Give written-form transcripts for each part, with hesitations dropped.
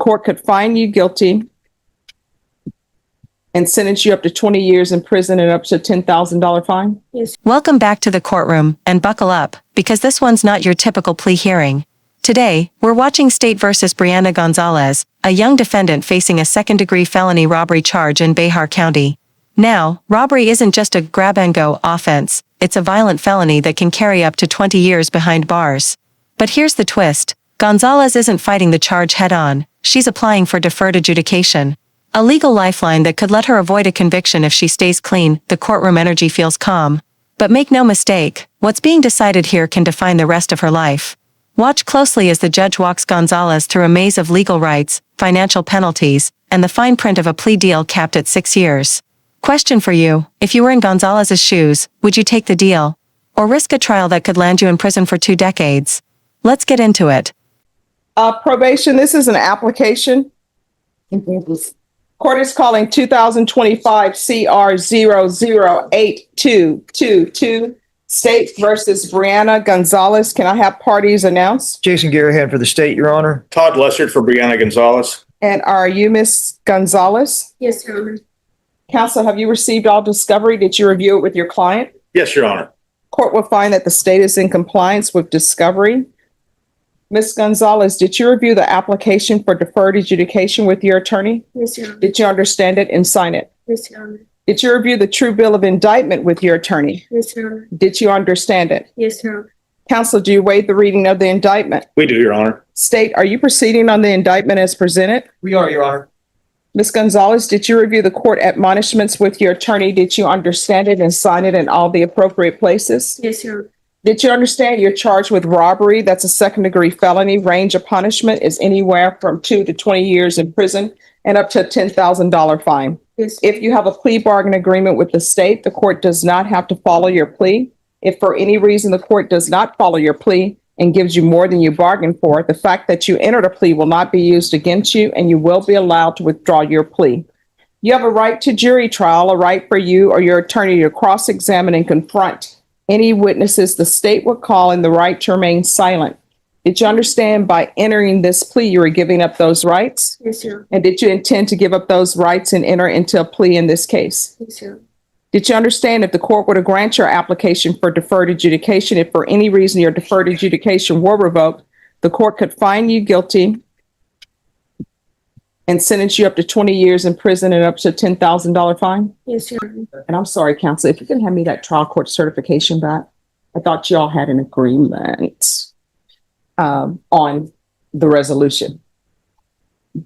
court could find you guilty and sentence you up to 20 years in prison and up to a $10,000 fine? Yes. Welcome back to the courtroom, and buckle up, because this one's not your typical plea hearing. Today, we're watching State versus Brianna Gonzalez, a young defendant facing a second-degree felony robbery charge in Bexar County. Now, robbery isn't just a grab-and-go offense, it's a violent felony that can carry up to 20 years behind bars. But here's the twist. Gonzalez isn't fighting the charge head-on, she's applying for deferred adjudication. A legal lifeline that could let her avoid a conviction if she stays clean. The courtroom energy feels calm. But make no mistake, what's being decided here can define the rest of her life. Watch closely as the judge walks Gonzalez through a maze of legal rights, financial penalties, and the fine print of a plea deal capped at 6 years. Question for you, if you were in Gonzalez's shoes, would you take the deal? Or risk a trial that could land you in prison for 2 decades? Let's get into it. Probation, this is an application. Court is calling 2025 CR 008222, State versus Brianna Gonzalez. Can I have parties announced? Jason Garahan for the state, Your Honor. Todd Lessard for Brianna Gonzalez. And are you Miss Gonzalez? Yes, Your Honor. Counsel, have you received all discovery? Did you review it with your client? Yes, Your Honor. Court will find that the state is in compliance with discovery. Ms. Gonzalez, did you review the application for deferred adjudication with your attorney? Yes, Your Honor. Did you understand it and sign it? Yes, Your Honor. Did you review the true bill of indictment with your attorney? Yes, Your Honor. Did you understand it? Yes, Your Honor. Counsel, do you waive the reading of the indictment? We do, Your Honor. State, are you proceeding on the indictment as presented? We are, Your Honor. Ms. Gonzalez, did you review the court admonishments with your attorney? Did you understand it and sign it in all the appropriate places? Yes, Your Honor. Did you understand you're charged with robbery? That's a second-degree felony. Range of punishment is anywhere from 2 to 20 years in prison and up to a $10,000 fine. Yes. If you have a plea bargain agreement with the state, the court does not have to follow your plea. If for any reason the court does not follow your plea and gives you more than you bargained for, the fact that you entered a plea will not be used against you, and you will be allowed to withdraw your plea. You have a right to jury trial, a right for you or your attorney to cross-examine and confront any witnesses the state will call, and the right to remain silent. Did you understand by entering this plea you were giving up those rights? Yes, Your Honor. And did you intend to give up those rights and enter into a plea in this case? Yes, Your Honor. Did you understand if the court were to grant your application for deferred adjudication, if for any reason your deferred adjudication were revoked, the court could find you guilty and sentence you up to 20 years in prison and up to a $10,000 fine? Yes, Your Honor. And I'm sorry, counsel, if you can hand me that trial court certification back. I thought y'all had an agreement on the resolution.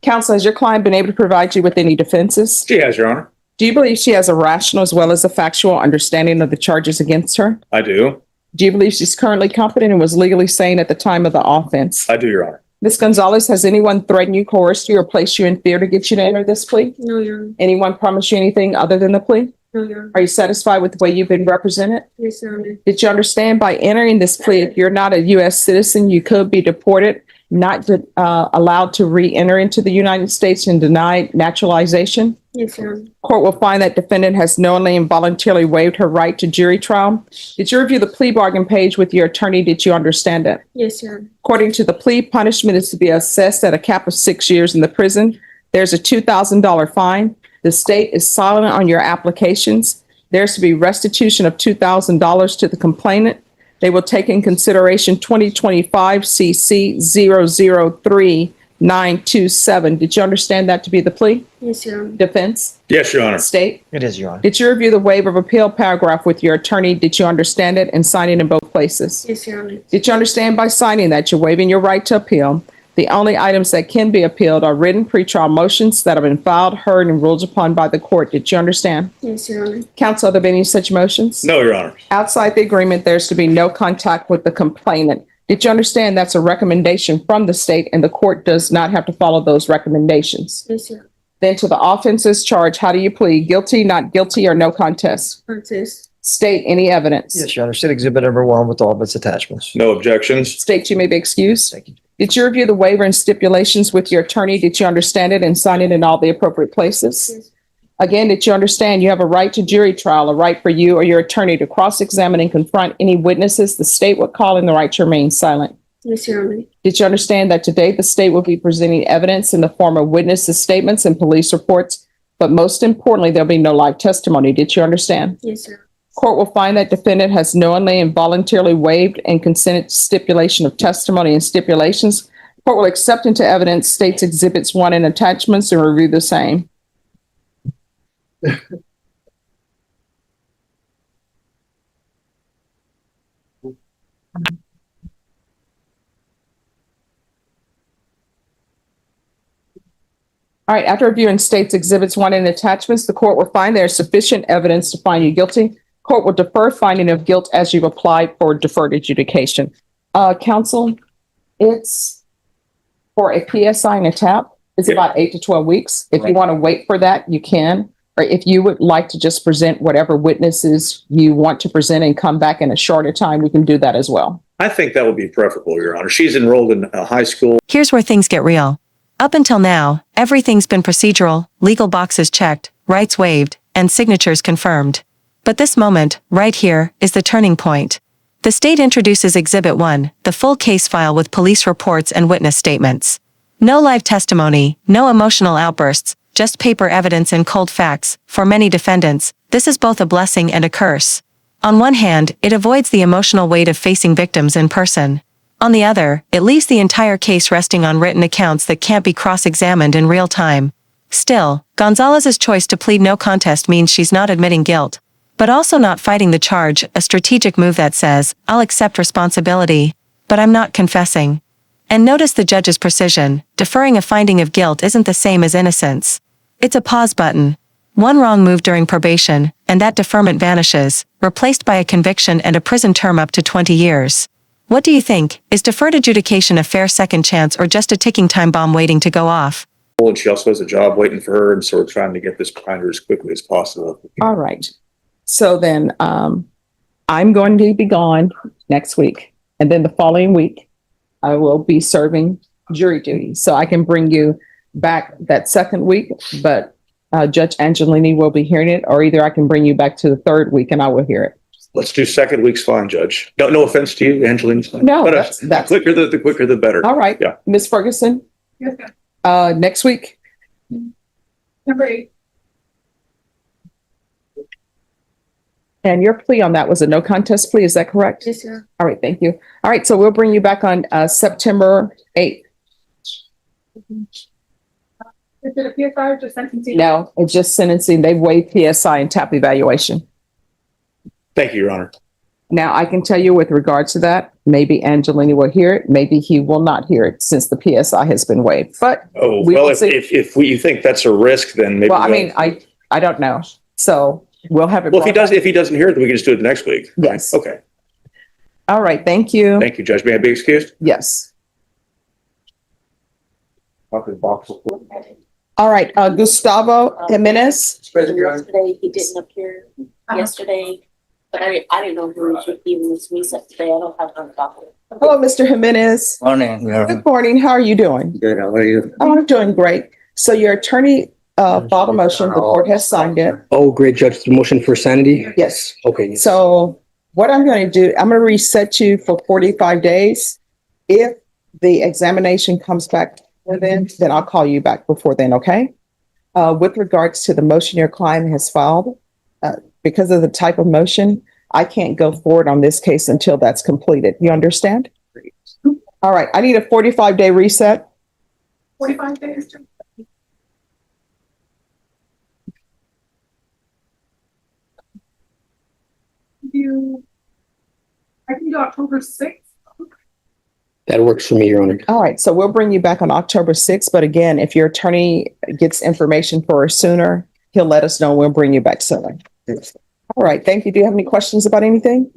Counsel, has your client been able to provide you with any defenses? She has, Your Honor. Do you believe she has a rational as well as a factual understanding of the charges against her? I do. Do you believe she's currently competent and was legally sane at the time of the offense? I do, Your Honor. Ms. Gonzalez, has anyone threatened you, coerced you, or placed you in fear to get you to enter this plea? No, Your Honor. Anyone promised you anything other than the plea? No, Your Honor. Are you satisfied with the way you've been represented? Yes, Your Honor. Did you understand by entering this plea, if you're not a U.S. citizen, you could be deported, not allowed to re-enter into the United States, and denied naturalization? Yes, Your Honor. Court will find that defendant has knowingly and voluntarily waived her right to jury trial. Did you review the plea bargain page with your attorney? Did you understand it? Yes, Your Honor. According to the plea, punishment is to be assessed at a cap of 6 years in the prison. There's a $2,000 fine. The state is silent on your applications. There's to be restitution of $2,000 to the complainant. They will take in consideration 2025 CC 003927. Did you understand that to be the plea? Yes, Your Honor. Defense? Yes, Your Honor. State? It is, Your Honor. Did you review the waiver of appeal paragraph with your attorney? Did you understand it and sign it in both places? Yes, Your Honor. Did you understand by signing that you're waiving your right to appeal? The only items that can be appealed are written pretrial motions that have been filed, heard, and ruled upon by the court. Did you understand? Yes, Your Honor. Counsel, are there any such motions? No, Your Honor. Outside the agreement, there's to be no contact with the complainant. Did you understand that's a recommendation from the state and the court does not have to follow those recommendations? Yes, Your Honor. Then to the offenses charged, how do you plead? Guilty, not guilty, or no contest? Contest. State any evidence. Yes, Your Honor. State Exhibit number 1 with all of its attachments. No objections. State you may be excused. Thank you. Did you review the waiver and stipulations with your attorney? Did you understand it and sign it in all the appropriate places? Yes. Again, did you understand you have a right to jury trial, a right for you or your attorney to cross-examine and confront any witnesses the state would call, and the right to remain silent? Yes, Your Honor. Did you understand that today the state will be presenting evidence in the form of witnesses' statements and police reports? But most importantly, there'll be no live testimony. Did you understand? Yes, sir. Court will find that defendant has knowingly and voluntarily waived and consented to stipulation of testimony and stipulations. Court will accept into evidence states exhibits 1 and attachments and review the same. All right, after reviewing states exhibits 1 and attachments, the court will find there is sufficient evidence to find you guilty. Court will defer finding of guilt as you've applied for deferred adjudication. Counsel, it's for a PSI and a TAP. It's Yeah. about 8 to 12 weeks. If you Right. want to wait for that, you can. Or if you would like to just present whatever witnesses you want to present and come back in a shorter time, we can do that as well. I think that would be preferable, Your Honor. She's enrolled in a high school. Here's where things get real. Up until now, everything's been procedural, legal boxes checked, rights waived, and signatures confirmed. But this moment, right here, is the turning point. The state introduces Exhibit 1, the full case file with police reports and witness statements. No live testimony, no emotional outbursts, just paper evidence and cold facts. For many defendants, this is both a blessing and a curse. On one hand, it avoids the emotional weight of facing victims in person. On the other, it leaves the entire case resting on written accounts that can't be cross-examined in real time. Still, Gonzalez's choice to plead no contest means she's not admitting guilt, but also not fighting the charge, a strategic move that says, I'll accept responsibility, but I'm not confessing. And notice the judge's precision. Deferring a finding of guilt isn't the same as innocence. It's a pause button. One wrong move during probation, and that deferment vanishes, replaced by a conviction and a prison term up to 20 years. What do you think? Is deferred adjudication a fair second chance or just a ticking time bomb waiting to go off? And she also has a job waiting for her, and so we're trying to get this behind her as quickly as possible. All right. So then I'm going to be gone next week. And then the following week, I will be serving jury duty. So I can bring you back that second week, but Judge Angelini will be hearing it, or either I can bring you back to the third week and I will hear it. Let's do second week's fine, Judge. No offense to you, Angelina. No, But that's- the quicker the better. All right. Yeah. Ms. Ferguson, Yes, sir. next week. Number 8. And your plea on that was a no contest plea. Is that correct? Yes, sir. All right. Thank you. All right. So we'll bring you back on September 8th. Is it a PSI or just sentencing? No, it's just sentencing. They waived PSI and TAP evaluation. Thank you, Your Honor. Now, I can tell you with regards to that, maybe Angelini will hear it, maybe he will not hear it since the PSI has been waived. But, Oh, We well, will if, see. you think that's a risk, then maybe. well, I mean, I don't know. So we'll have it. Well, if brought back. he doesn't hear it, then we can just do it next week. Yes. Okay. All right. Thank you. Thank you, Judge. May I be excused? Yes. All right. Gustavo Jimenez. Yesterday, he didn't appear yesterday, but I didn't know who even was recent today. I don't have no copy. Hello, Mr. Jimenez. Morning, Good morning. How are you doing? good. How are you? Oh, I'm doing great. So your attorney filed a motion. The court has signed it. Oh, great, Judge. The motion for sanity? Yes. Okay. So what I'm going to do, I'm going to reset you for 45 days. If the examination comes back before then I'll call you back before then, okay? With regards to the motion your client has filed, because of the type of motion, I can't go forward on this case until that's completed. You understand? All right, I need a 45-day reset. 45 days. I can do October 6th. That works for me, Your Honor. All right, so we'll bring you back on October 6th. But again, if your attorney gets information for us sooner, he'll let us know. We'll bring you back sooner. All right, thank you. Do you have any questions about anything?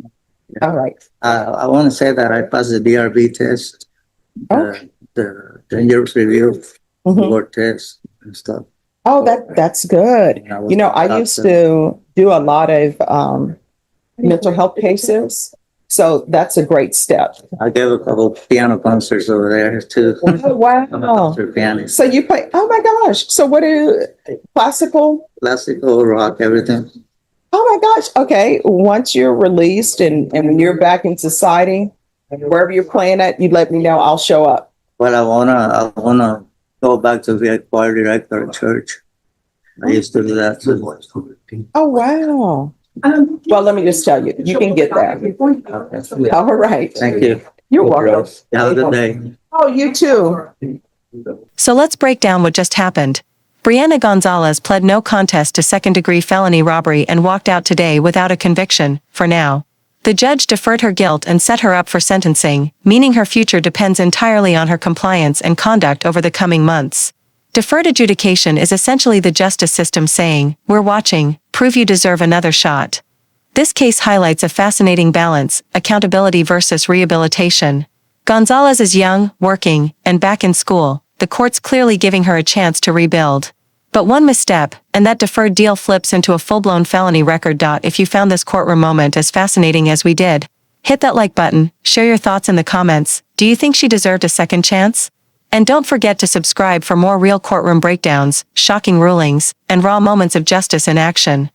All right. I want to say that I passed the DRB test, the dangerous review, Mhm. board test and stuff. Oh, that's good. And I was You know, I about used to do a lot of mental health cases. So that's a great step. I gave a couple piano concerts over there too. Oh, wow. Master pianist, So you play, oh my gosh. So what classical? classical, rock, everything. Oh my gosh. Okay. Once you're released and when you're back in society, Wherever you're playing at, you let me know, I'll show up. Well, I wanna go back to be a choir director at church. I used to do that. Oh, wow. Well, let me just tell you, you can get that. Okay. All right. Thank you. You're welcome. Have a good day. Oh, you too. So let's break down what just happened. Brianna Gonzalez pled no contest to second-degree felony robbery and walked out today without a conviction, for now. The judge deferred her guilt and set her up for sentencing, meaning her future depends entirely on her compliance and conduct over the coming months. Deferred adjudication is essentially the justice system saying, "We're watching, prove you deserve another shot." This case highlights a fascinating balance, accountability versus rehabilitation. Gonzalez is young, working, and back in school. The court's clearly giving her a chance to rebuild. But one misstep, and that deferred deal flips into a full-blown felony record. If you found this courtroom moment as fascinating as we did, hit that like button, share your thoughts in the comments. Do you think she deserved a second chance? And don't forget to subscribe for more real courtroom breakdowns, shocking rulings, and raw moments of justice in action.